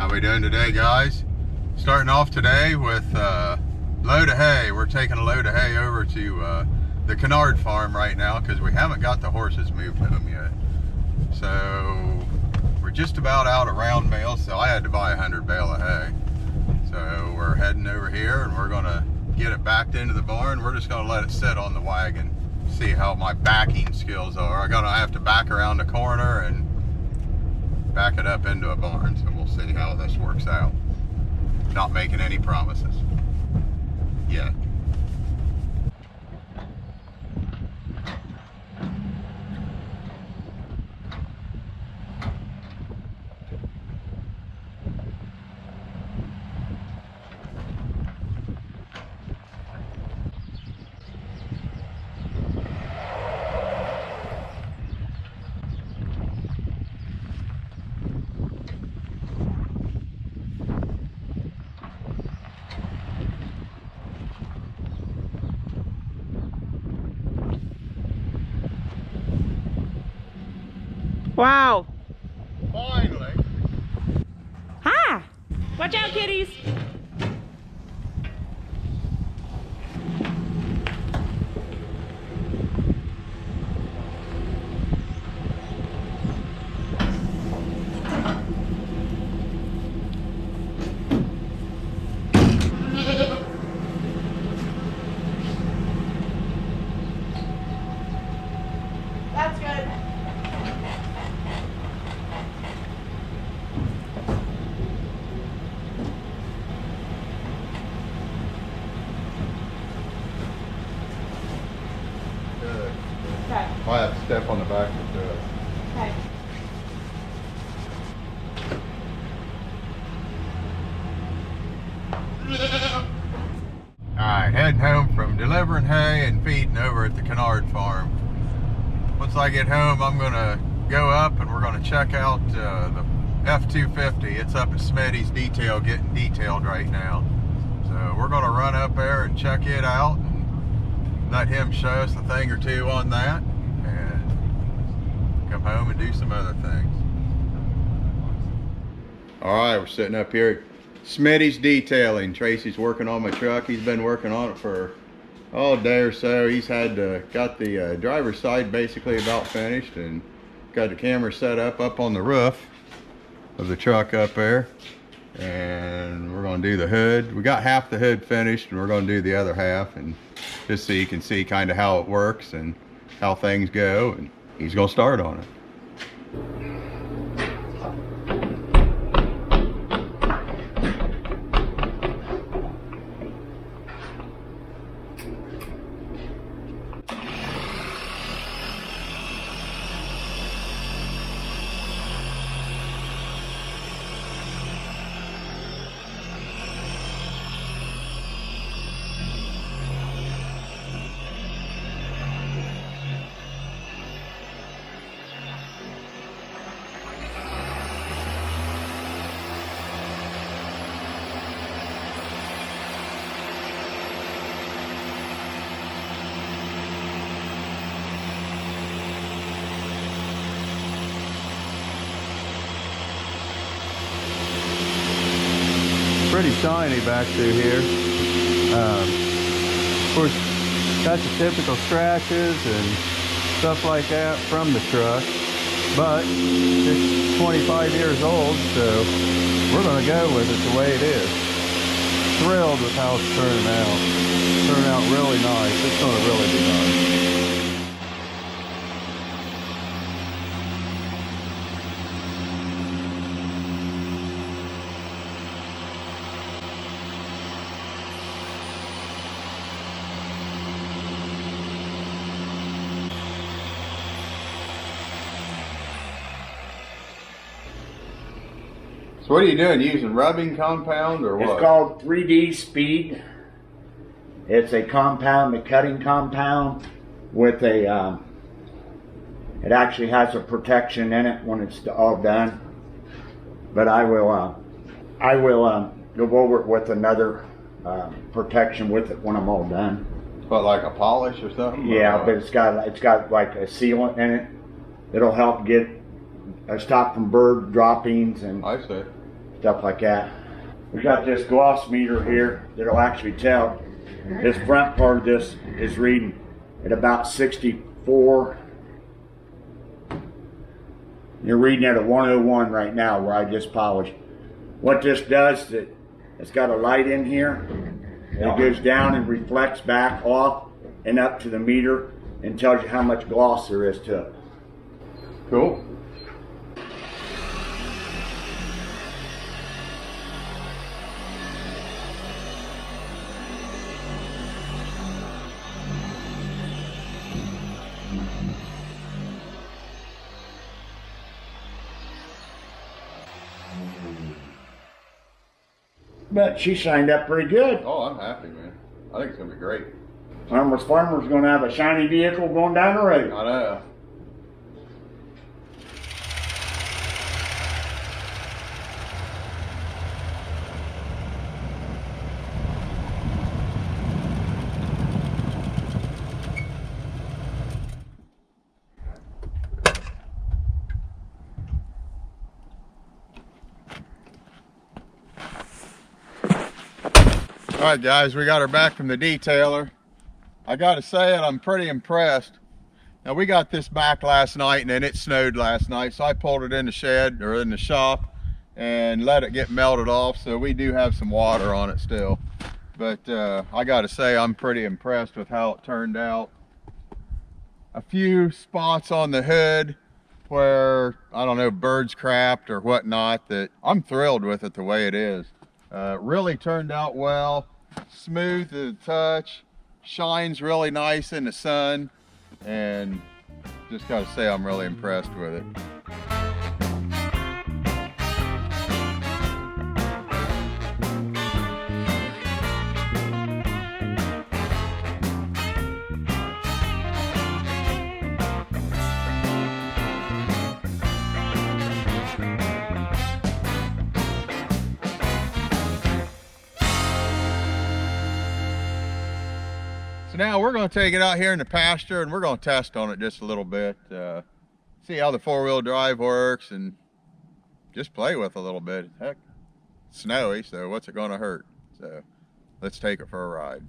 How we doing today, guys? Starting off today with a load of hay. We're taking a load of hay over to the Kennard farm right now because we haven't got the horses moved home yet. So we're just about out of round bales, so I had to buy 100 bale of hay. So we're heading over here and we're gonna get it backed into the barn. We're just gonna let it sit on the wagon, see how my backing skills are. I'm gonna have to back around the corner and back it up into a barn, so we'll see how this works out. Not making any promises yet. Wow. Finally. Hi. Watch out, kitties. That's good. Okay. I have to step on the back to do it. Okay. Alright, heading home from delivering hay and feeding over at the Kennard farm. Once I get home, I'm gonna go up and we're gonna check out the F250. It's up at Smitty's detail, getting detailed right now. So we're gonna run up there and check it out and let him show us a thing or two on that and come home and do some other things. Alright, we're sitting up here at Smitty's detailing. Tracy's working on my truck. He's been working on it for a day or so. He's had got the driver's side basically about finished and got the camera set up on the roof of the truck up there, and we're going to do the hood. We got half the hood finished and we're going to do the other half, and just so you can see kind of how it works and how things go, and he's going to start on it. Pretty shiny back through here. Of course, got the typical scratches and stuff like that from the truck, but it's 25 years old, so we're going to go with it the way it is. Thrilled with how it's turning out. Turned out really nice. It's going to really be nice. So what are you doing? Using rubbing compound or what? It's called 3D Speed. It's a compound, a cutting compound with a, it actually has a protection in it when it's all done. But I will go over it with another protection with it when I'm all done. But like a polish or something? Yeah, or but it's got like a sealant in it. It'll help get stop from bird droppings and I see. stuff like that. We got this gloss meter here that'll actually tell. This front part of this is reading at about 64. You're reading at a 101 right now where I just polished. What this does is it's got a light in here. It goes down and reflects back off and up to the meter and tells you how much gloss there is to it. Cool. But she shined up pretty good. Oh, I'm happy, man. I think it's gonna be great. Harmless Farmer's gonna have a shiny vehicle going down the road. I know. All right, guys, we got her back from the detailer. I gotta say it, I'm pretty impressed. Now, we got this back last night and then it snowed last night, so I pulled it in the shed or in the shop and let it get melted off, so we do have some water on it still. But I gotta say, I'm pretty impressed with how it turned out. A few spots on the hood where, I don't know, birds crapped or whatnot, that I'm thrilled with it the way it is. Really turned out well, smooth to the touch, shines really nice in the sun, and just gotta say I'm really impressed with it. Now we're going to take it out here in the pasture and we're going to test on it just a little bit, see how the four-wheel drive works and just play with it a little bit. Heck, it's snowy, so what's it going to hurt? So let's take it for a ride.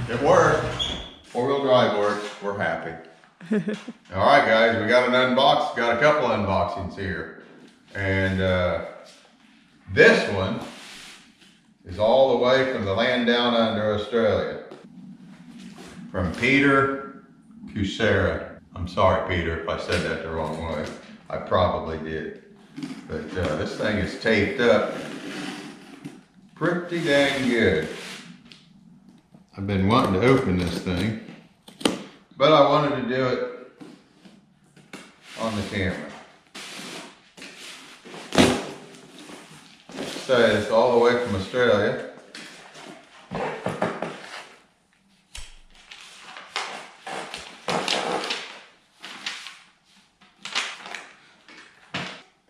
It worked. Four-wheel drive works. We're happy. All right, guys, we got an unbox. Got a couple unboxings here, and this one is all the way from the land down under Australia, from Peter Kucera. I'm sorry, Peter, if I said that the wrong way. I probably did, but this thing is taped up pretty dang good. I've been wanting to open this thing, but I wanted to do it on the camera. say, it's all the way from Australia.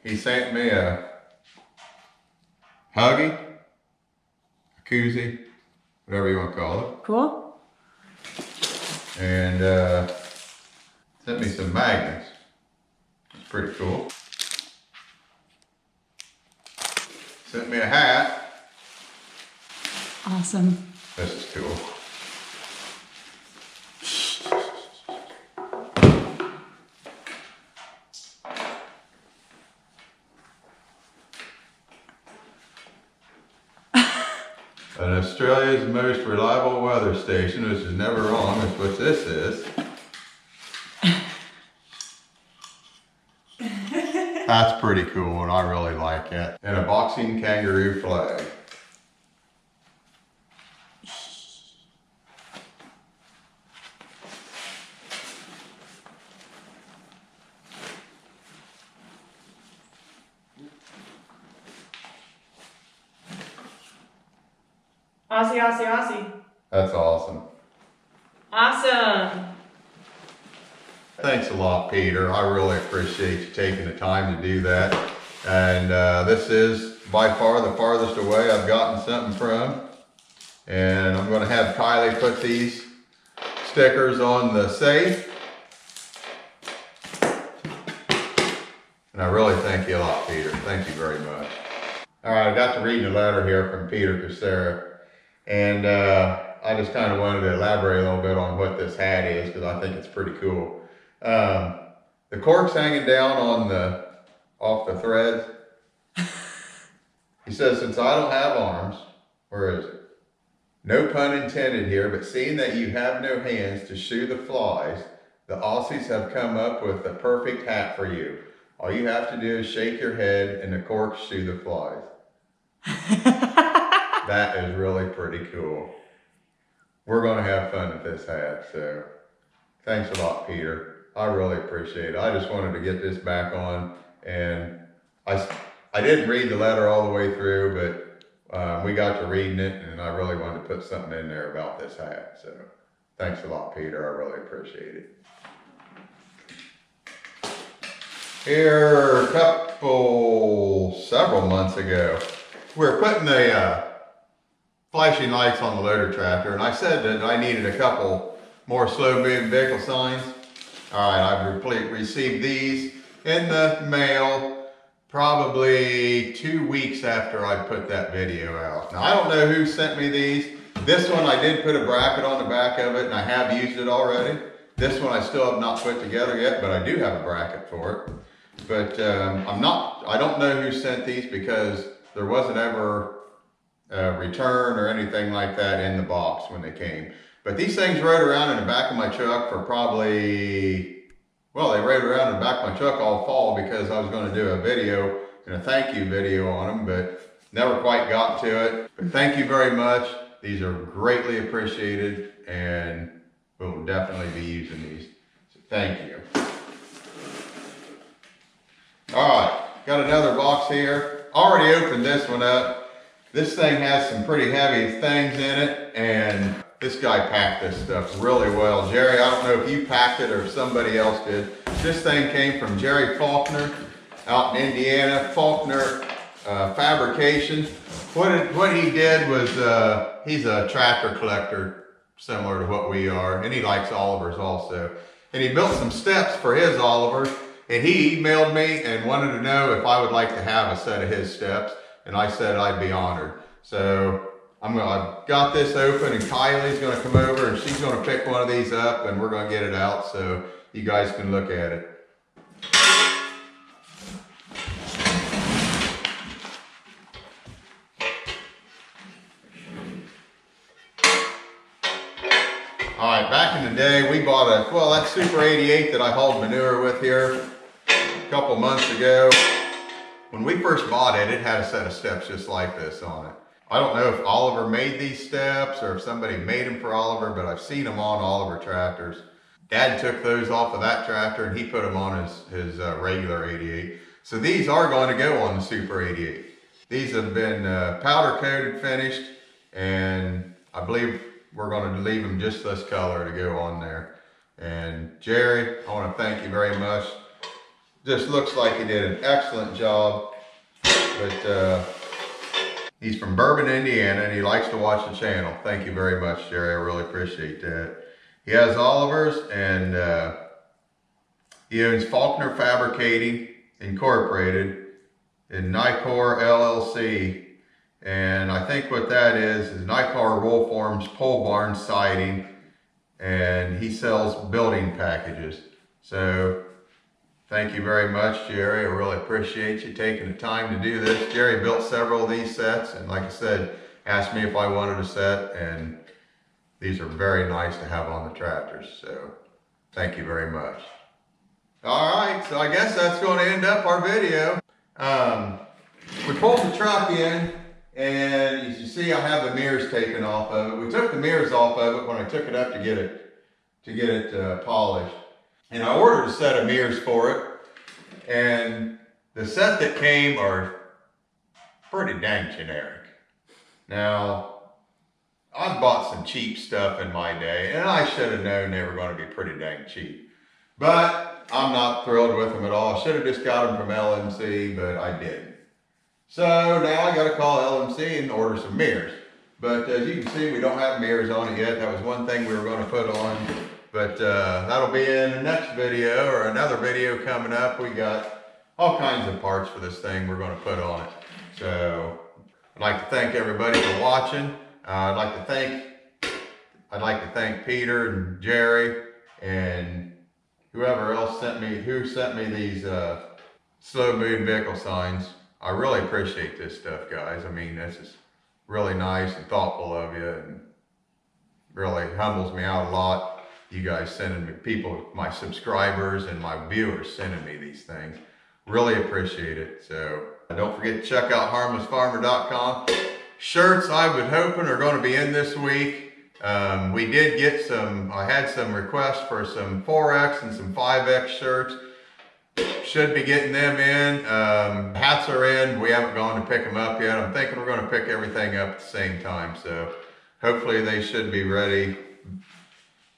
He sent me a Huggy, a koozie, whatever you want to call it. Cool. And sent me some magnets. It's pretty cool. Sent me a hat. Awesome. This is cool. And Australia's most reliable weather station, which is never wrong, is what this is. That's pretty cool, and I really like it. And a boxing kangaroo flag. Aussie, Aussie, Aussie. That's awesome. Awesome. Thanks a lot, Peter. I really appreciate you taking the time to do that. And this is by far the farthest away I've gotten something from. And I'm going to have Kylie put these stickers on the safe. And I really thank you a lot, Peter. Thank you very much. All right, I got to read a letter here from Peter Casera. And I just kind of wanted to elaborate a little bit on what this hat is, because I think it's pretty cool. The cork's hanging down on off the threads. He says, since I don't have arms, where is it? No pun intended here, but seeing that you have no hands to shoo the flies, the Aussies have come up with the perfect hat for you. All you have to do is shake your head and the cork shoo the flies. That is really pretty cool. We're going to have fun with this hat, so thanks a lot, Peter. I really appreciate it. I just wanted to get this back on, and I didn't read the letter all the way through, but we got to reading it, and I really wanted to put something in there about this hat. So thanks a lot, Peter. I really appreciate it. Here, several months ago, we were putting the flashing lights on the loader tractor, and I said that I needed a couple more slow-moving vehicle signs. All right, I've received these in the mail probably 2 weeks after I put that video out. Now, I don't know who sent me these. This one, I did put a bracket on the back of it, and I have used it already. This one I still have not put together yet, but I do have a bracket for it. But I don't know who sent these, because there wasn't ever a return or anything like that in the box when they came. But these things rode around in the back of my truck for probably, well, they rode around in the back of my truck all fall, because I was going to do a video and a thank you video on them, but never quite got to it. But thank you very much. These are greatly appreciated, and we'll definitely be using these. So thank you. All right, got another box here. Already opened this one up. This thing has some pretty heavy things in it, and this guy packed this stuff really well. Jerry, I don't know if you packed it or if somebody else did. This thing came from Jerry Faulkner out in Indiana, Faulkner Fabrication. What he did was, he's a tractor collector similar to what we are, and he likes Olivers also. And he built some steps for his Oliver, and he emailed me and wanted to know if I would like to have a set of his steps. And I said I'd be honored. So I've got this open, and Kylie's going to come over, and she's going to pick one of these up, and we're going to get it out so you guys can look at it. All right, back in the day, we bought that Super 88 that I hauled manure with here a couple months ago. When we first bought it, it had a set of steps just like this on it. I don't know if Oliver made these steps or if somebody made them for Oliver, but I've seen them on Oliver tractors. Dad took those off of that tractor and he put them on his regular 88. So these are going to go on the Super 88. These have been powder coated, finished, and I believe we're going to leave them just this color to go on there. And Jerry, I want to thank you very much. Just looks like he did an excellent job. But he's from Bourbon, Indiana, and he likes to watch the channel. Thank you very much, Jerry. I really appreciate that. He has Oliver's, and he owns Faulkner Fabricating Incorporated in Nicor LLC. And I think what that is Nicor Roll Forms Pole Barn Siding, and he sells building packages. So thank you very much, Jerry. I really appreciate you taking the time to do this. Jerry built several of these sets, and like I said, asked me if I wanted a set, and these are very nice to have on the tractors. So thank you very much. All right, so I guess that's going to end up our video. We pulled the truck in, and as you see, I have the mirrors taken off of it. We took the mirrors off of it when I took it up to get it polished. And I ordered a set of mirrors for it. And the set that came are pretty dang generic. Now, I've bought some cheap stuff in my day, and I should have known they were going to be pretty dang cheap. But I'm not thrilled with them at all. I should have just got them from LMC, but I didn't. So now I got to call LMC and order some mirrors. But as you can see, we don't have mirrors on it yet. That was one thing we were going to put on. But that'll be in the next video or another video coming up. We got all kinds of parts for this thing we're going to put on it. So I'd like to thank everybody for watching. I'd like to thank Peter and Jerry and whoever else sent me these slow moving vehicle signs. I really appreciate this stuff, guys. I mean, this is really nice and thoughtful of you, and really humbles me out a lot. You guys sending me, people, my subscribers and my viewers sending me these things. Really appreciate it. So don't forget to check out harmlessfarmer.com. Shirts I was hoping are going to be in this week. We did get I had some requests for some 4X and some 5X shirts. Should be getting them in. Hats are in. We haven't gone to pick them up yet. I'm thinking we're going to pick everything up at the same time. So hopefully they should be ready.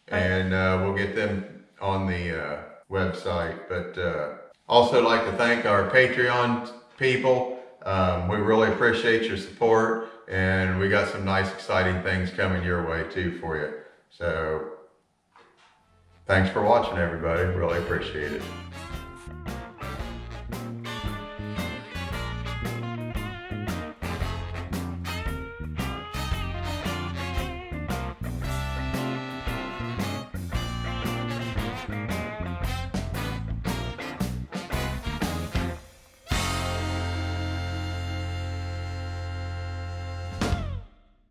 And we'll get them on the website. But also like to thank our Patreon people. We really appreciate your support. And we got some nice, exciting things coming your way too for you. So thanks for watching, everybody. Really appreciate it.